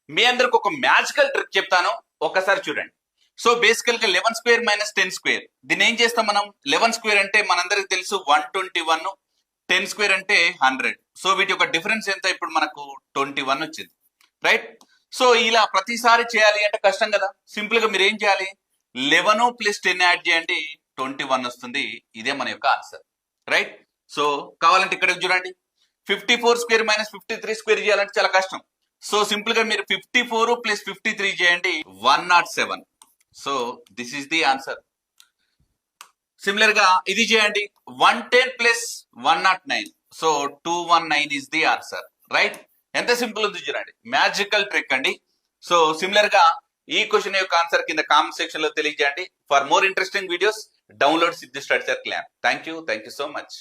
మీ అందరికి ఒక magical trick చెప్తాను, ఒక్కసారి చూడండి. సో బేసికల్ గా 11 స్క్వేర్ మైనస్ 10 స్క్వేర్, దీన్ని ఏం చేస్తాం మనం? 11 స్క్వేర్ అంటే మనందరికి తెలుసు 121, 10 స్క్వేర్ అంటే 100. సో వీటి యొక్క డిఫరెన్స్ ఎంత? ఇప్పుడు మనకు 21 వచ్చింది, రైట్? సో ఇలా ప్రతిసారి చేయాలి అంటే కష్టం కదా. సింపుల్ గా మీరు ఏం చేయాలి? 11 ప్లస్ 10 యాడ్ చేయండి, 21 వస్తుంది. ఇదే మన యొక్క ఆన్సర్, రైట్? సో కావాలంటే ఇక్కడ చూడండి, 54 స్క్వేర్ మైనస్ 53 స్క్వేర్ చేయాలంటే చాలా కష్టం. సో సింపుల్ గా మీరు 54 ప్లస్ 53 చేయండి, 107. So this is the answer. Similar గా ఇది చేయండి, 110 plus 109. So 219 is the answer, right? ఎంత సింపుల్ ఉంది చూడండి, మ్యాజికల్ ట్రిక్ అండి. సో సిమిలర్ గా ఈ క్వశ్చన్ యొక్క ఆన్సర్ కింద కామెంట్ సెక్షన్ లో తెలియజేయండి. For more interesting videos download Siddhi structure clan. Thank you so much.